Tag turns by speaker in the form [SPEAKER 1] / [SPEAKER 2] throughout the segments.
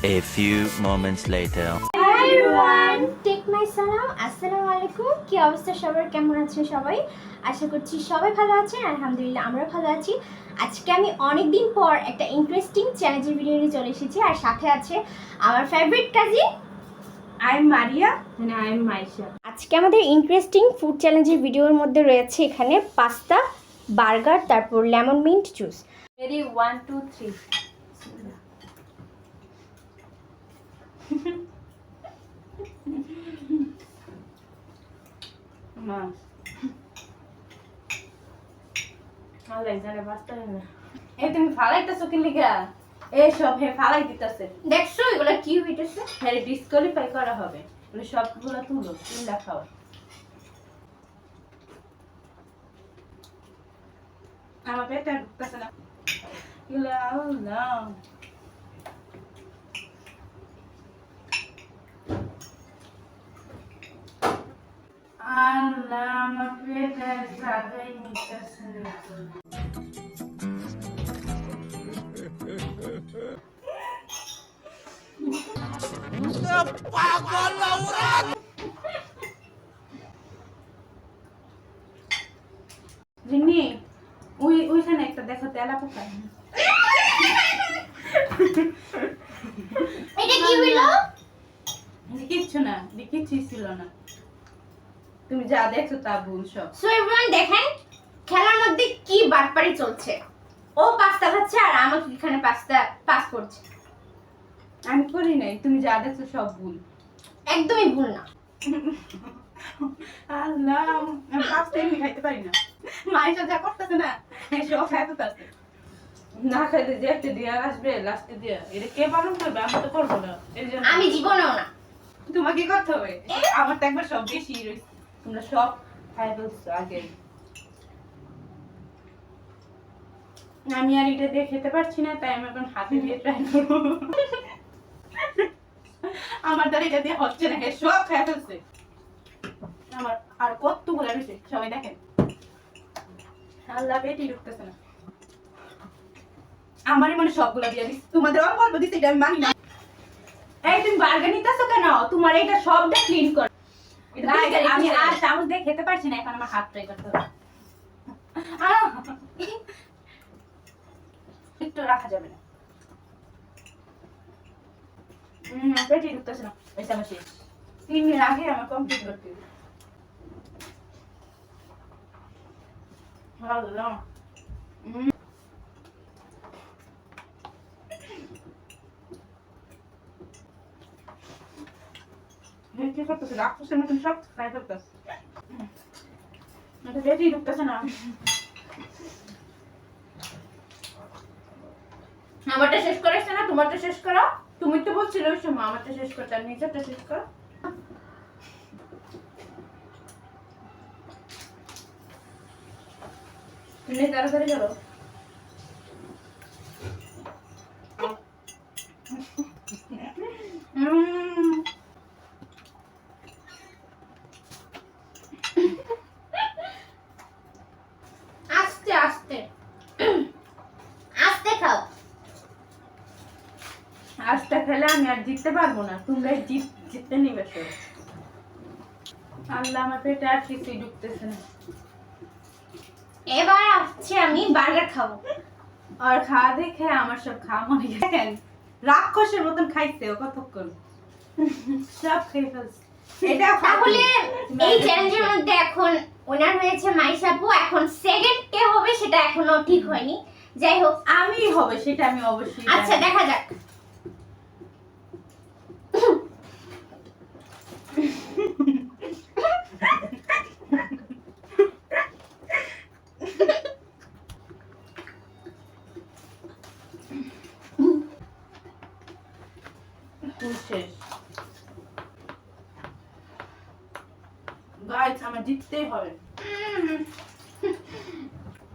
[SPEAKER 1] A few moments later.
[SPEAKER 2] Hi everyone, take my salam. আসসালামু আলাইকুম। কি অবস্থা সবার, কেমন আছেন সবাই? আশা করছি সবাই ভালো আছেন। আলহামদুলিল্লাহ আমরা ভালো আছি। আজকে আমি অনেকদিন পর একটা ইন্টারেস্টিং চ্যালেঞ্জের ভিডিও নিয়ে চলে এসেছি, আর সাথে আছে আমার favourite cousin
[SPEAKER 3] I am Maria and I am Maisha.
[SPEAKER 2] আজকে আমাদের ইন্টারেস্টিং ফুড চ্যালেঞ্জের ভিডিওর মধ্যে রয়েছে এখানে পাস্তা, বার্গার, তারপর লেমন মিন্ট জুস।
[SPEAKER 3] রেডি 1 2 3 মাস আল্লাহ জানে বাস্তা না। এই তুমি ফালাইতেছো কি লিগা? এই সব হে ফালাই দিতেছে।
[SPEAKER 2] দেখছো এগুলো কি হইতেছে?
[SPEAKER 3] হ্যাঁ ডিসকোয়ালিফাই করা হবে। বলে সবগুলো তুলো, তিনটা খাও। আমার পেটে ঢুকতেছে না। ইলা আল্লাহ। আল্লাহ আমার পেটে জায়গায় নিতেছে না। জিনি ওইখানে একটা দেখো তেলা পোকা।
[SPEAKER 2] এটা কি হইলো?
[SPEAKER 3] কিচ্ছু না, কিছুই ছিল না। তুমি যা দেখছো তা ভুল সব।
[SPEAKER 2] সো এভরিওয়ান দেখেন খেলার মধ্যে কি বাটপারি চলছে। ও পাস্তা খাচ্ছে আর আমাকে এখানে পাস্তা পাস করছে।
[SPEAKER 3] আমি করি নাই, তুমি যা দেখছো সব ভুল।
[SPEAKER 2] একদমই ভুল না।
[SPEAKER 3] আল্লাহ আমি পাস্তা এমনি খাইতে পারি না। মাইশা যা করতেছে না সব খাইতে পারছে না। খাইতে যে একটা দিয়া আসবে লাস্টে দিয়া, এটা কে পালন করবে? আমি তো করবো না। এই জন্য
[SPEAKER 2] আমি জীবনেও না।
[SPEAKER 3] তোমাকে করতে হবে। আমার তো একবার সব বেশি রয়েছে, তোমরা সব খাই ফেলছো আগে। আমি আর এটা দিয়ে খেতে পারছি না, তাই আমি এখন হাতে দিয়ে ট্রাই করবো। আমার দ্বারা এটা দিয়ে হচ্ছে না, সব খাই ফেলছে। আমার আর কতগুলো রয়েছে সবাই দেখেন। আল্লাহ পেটই ঢুকতেছে না। আমারই মনে সবগুলো দিয়ে দিস, তোমাদের অল্প অল্প দিচ্ছে, এটা আমি মানি না। এই তুমি বার্গার নিতেছো কেন? তোমার এটা সবটা ক্লিন কর। আমি আর চামচ দিয়ে খেতে পারছি না, এখন আমার হাত ট্রাই করতে হবে। একটু রাখা যাবে না। পেটে ঢুকতেছে না। এই চামচ 3 মিনিট আগে আমার কমপ্লিট করতে হবে। আল্লাহ কি করতেছে? রাক্ষসের মতন সব খাই ফেলতেছে। এটা পেটেই ঢুকতেছে না।
[SPEAKER 2] আমারটা শেষ করেছে না, তোমারটা শেষ করো।
[SPEAKER 3] তুমি তো বলছিলে ওই সময় আমারটা শেষ করতে, আর নিজেরটা শেষ করো। তুমি তাড়াতাড়ি করো।
[SPEAKER 2] আস্তে আস্তে আস্তে খাও।
[SPEAKER 3] আজটা খেলে আমি আর জিততে পারবো না, তোমরাই জিততে নিবে সব। আল্লাহ আমার পেটে আর কিছুই ঢুকতেছে না।
[SPEAKER 2] এবার আসছে আমি বার্গার খাবো।
[SPEAKER 3] আর খাওয়া দেখে আমার সব খাওয়া মনে গেছে। দেখেন রাক্ষসের মতন খাইছে ও কতক্ষণ, সব খেয়ে ফেলছে। এটা
[SPEAKER 2] তাহলে এই চ্যালেঞ্জের মধ্যে এখন ওনার হয়েছে মাইশা আপু, এখন সেকেন্ড কে হবে সেটা এখনো ঠিক হয়নি। যাই হোক,
[SPEAKER 3] আমি হবে সেটা আমি অবশ্যই
[SPEAKER 2] আচ্ছা
[SPEAKER 3] জানি।
[SPEAKER 2] দেখা যাক।
[SPEAKER 3] শেষ গাইস, আমার জিততেই হবে।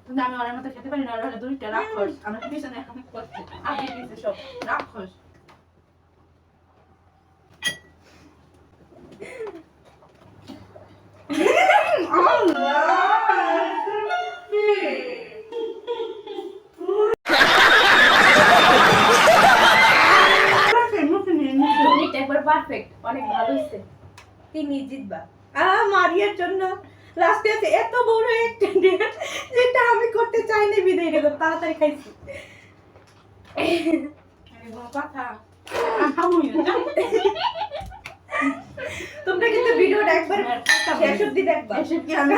[SPEAKER 3] কিন্তু আমি ওর মতো খেতে পারি না, ওর হলে দুইটা রাক্ষস আমার পিছনে এখন করছে, আগে দিয়েছে সব রাক্ষস। অনেক ভালো হয়েছে। তিনি জিতবা। মারিয়ার জন্য লাস্টে আছে এত বড় একটা ডিয়ার যেটা আমি করতে চাইনি বিদায় গেল তাড়াতাড়ি খাইছি। আরে বাবা কথা তোমরা কিন্তু ভিডিওটা একবার শেষ অবধি দেখবা। এসব কি আমি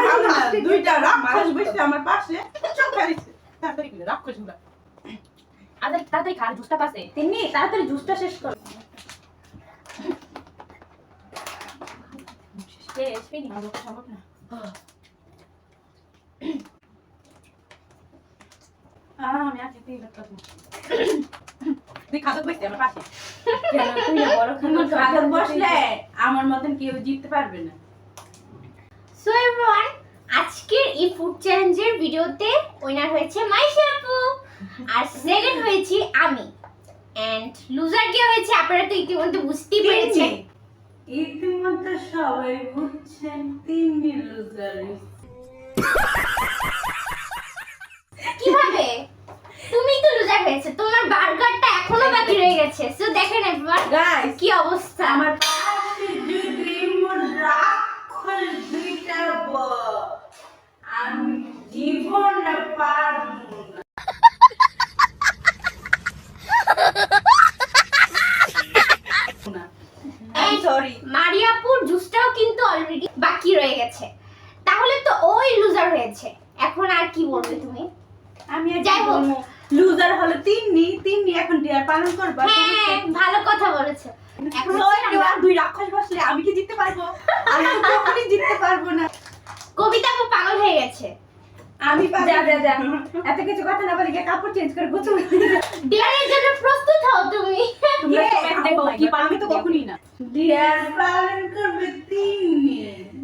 [SPEAKER 3] দুইটা রাক্ষস বসে আমার পাশে সব খাইছে। তাড়াতাড়ি করে রাক্ষসগুলা
[SPEAKER 2] আরে তাড়াতাড়ি খা, জুসটা পাশে।
[SPEAKER 3] তিনি তাড়াতাড়ি জুসটা শেষ করো।
[SPEAKER 2] শেষ ফিনি।
[SPEAKER 3] সম্ভব না। আমি আজকে তেল লাগতাম তুই খাদক বসতে আমার পাশে
[SPEAKER 2] কেন তুই না বড়
[SPEAKER 3] খাদক বসলে আমার মতন কেউ জিততে পারবে না।
[SPEAKER 2] সো এভরিওয়ান, আজকের এই ফুড চ্যালেঞ্জের ভিডিওতে উইনার হয়েছে মাইশা আপু আর সেকেন্ড হয়েছি আমি। এন্ড লুজার কে হয়েছে আপনারা তো ইতিমধ্যে বুঝতেই পেরেছেন।
[SPEAKER 3] ইতিমধ্যে সবাই বুঝছেন তিনি লুজার।
[SPEAKER 2] কিভাবে? তুমি তো লুজার হয়েছে, তোমার বার্গারটা এখনো বাকি রয়ে গেছে। সো দেখেন এভরিওয়ান
[SPEAKER 3] গাইস
[SPEAKER 2] কি অবস্থা।
[SPEAKER 3] আমার পাশে যদি মোর রাক্ষস দুইটা আমি জীবনে পারবো না। সরি
[SPEAKER 2] মারিয়াপুর জুসটাও কিন্তু অলরেডি বাকি রয়ে গেছে, তাহলে তো ওই লুজার হয়েছে। এখন আর কি বলবে তুমি?
[SPEAKER 3] আমি
[SPEAKER 2] যাই হোক,
[SPEAKER 3] লুজার হলো তিন্নি এখন ডিয়ার পালন করবা।
[SPEAKER 2] হ্যাঁ ভালো কথা বলেছো। এখন
[SPEAKER 3] দুই রাক্ষস বসলে আমি কি জিততে পারবো? আমি তো কখনোই জিততে পারবো না।
[SPEAKER 2] কবিতা আপু পাগল হয়ে গেছে।
[SPEAKER 3] আমি যা এত কিছু কথা না বলে গিয়ে কাপড় চেঞ্জ করে গোছল
[SPEAKER 2] ডিয়ারের জন্য প্রস্তুত হও তুমি।
[SPEAKER 3] আমি তো কখনোই না। ডিয়ার পালন করবে তিন্নি।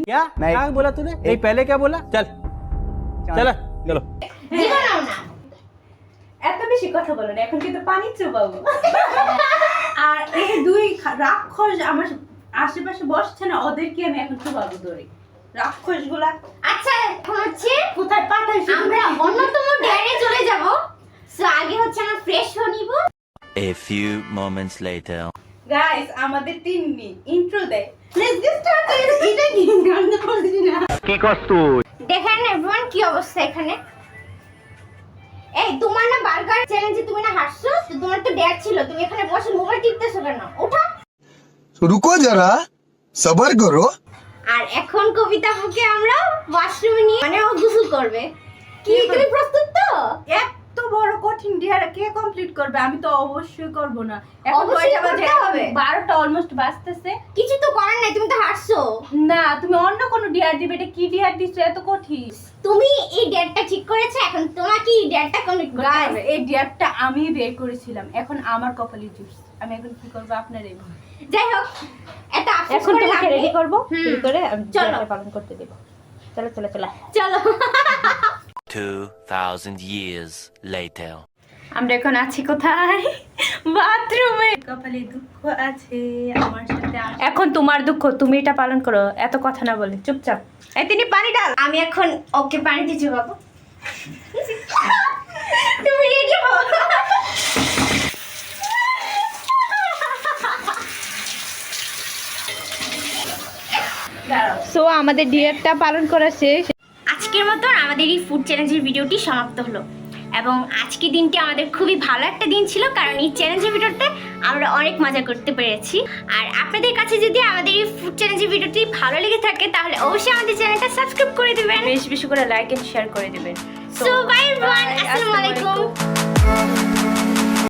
[SPEAKER 4] क्या क्या बोला तूने नहीं पहले क्या बोला चल चलो चलो
[SPEAKER 2] জীবনেও না।
[SPEAKER 3] এত বেশি কথা বলো না, এখন কিন্তু পানি চোবাবো। আর এই দুই রাক্ষস আমার আশেপাশে বসছে না, ওদেরকে আমি এখন চোবাবো ধরে। রাক্ষসগুলা
[SPEAKER 2] আচ্ছা এখন হচ্ছে
[SPEAKER 3] কোথায় পাঠাইছি?
[SPEAKER 2] আমরা অন্যতম ডিয়ারে চলে যাব। সো আগে হচ্ছে আমরা ফ্রেশ হয়ে নিব।
[SPEAKER 1] A few moments later.
[SPEAKER 3] Guys আমাদের তিন্নি ইন্ট্রো দেয়। Let's get started. এটা কি গান বলছি না?
[SPEAKER 4] কি করছ তুই
[SPEAKER 2] দেখেন এভরিওয়ান কি অবস্থা এখানে। এই তোমার না বার্গার চ্যালেঞ্জে তুমি না হারছো, তো তোমার তো ডেট ছিল, তুমি এখানে বসে মোবাইল টিপতেছো কেন? ওঠো।
[SPEAKER 5] रुको जरा सबर करो।
[SPEAKER 2] আর এখন কবিতা আপুকে আমরা ওয়াশরুমে নিয়ে মানে ও গোসল করবে। কি তুমি প্রস্তুত তো?
[SPEAKER 3] এত বড় কঠিন ডিয়ার কে কমপ্লিট করবে? আমি তো অবশ্যই করব না। এখন
[SPEAKER 2] অবশ্যই
[SPEAKER 3] কয়টা বাজে?
[SPEAKER 2] করতে হবে।
[SPEAKER 3] 12টা অলমোস্ট বাজতেছে।
[SPEAKER 2] কিছু তো করার নাই, তুমি তো হারছো।
[SPEAKER 3] না তুমি অন্য কোনো ডিয়ার দিবে। এটা কি ডিয়ার দিছো এত কঠিন?
[SPEAKER 2] তুমি এই ডেটটা ঠিক করেছো, এখন তোমাকে এই ডেটটা কমপ্লিট করতে
[SPEAKER 3] গাইস
[SPEAKER 2] হবে।
[SPEAKER 3] এই ডিয়ারটা আমি বের করেছিলাম, এখন আমার কপালে জুস। আমি এখন কি করব আপনারাই বলুন।
[SPEAKER 2] যাই হোক, এটা আফসোস
[SPEAKER 3] এখন
[SPEAKER 2] করে
[SPEAKER 3] তোমাকে
[SPEAKER 2] লাভ
[SPEAKER 3] রেডি
[SPEAKER 2] নেই।
[SPEAKER 3] করব,
[SPEAKER 2] হুম।
[SPEAKER 3] রেডি করে আমি
[SPEAKER 2] চলো।
[SPEAKER 3] ডিয়ারটা পালন করতে দেব। চলো চলো চলো
[SPEAKER 2] চলো
[SPEAKER 1] 2,000 years later.
[SPEAKER 3] আমরা এখন আছি কোথায়? বাথরুমে। কপালে দুঃখ আছে আমার সাথে। এখন তোমার দুঃখ, তুমি এটা পালন করো। এত কথা না বলে চুপচাপ। এই তিনি পানি ডাল।
[SPEAKER 2] আমি এখন ওকে পানি দিচ্ছি বাবু। তুমি রেডি হও।
[SPEAKER 3] সো আমাদের ডিয়ারটা পালন করা শেষ।
[SPEAKER 2] আজকের মতো আমাদের এই ফুড চ্যালেঞ্জের ভিডিওটি সমাপ্ত হলো, এবং আজকের দিনটি আমাদের খুবই ভালো একটা দিন ছিল, কারণ এই চ্যালেঞ্জের ভিডিওতে আমরা অনেক মজা করতে পেরেছি। আর আপনাদের কাছে যদি আমাদের এই ফুড চ্যালেঞ্জের ভিডিওটি ভালো লেগে থাকে তাহলে অবশ্যই আমাদের চ্যানেলটা সাবস্ক্রাইব করে দেবেন।
[SPEAKER 3] বেশি বেশি করে লাইক এন্ড শেয়ার করে দিবেন।
[SPEAKER 2] সো বাই এভরিওয়ান, আসসালামু আলাইকুম।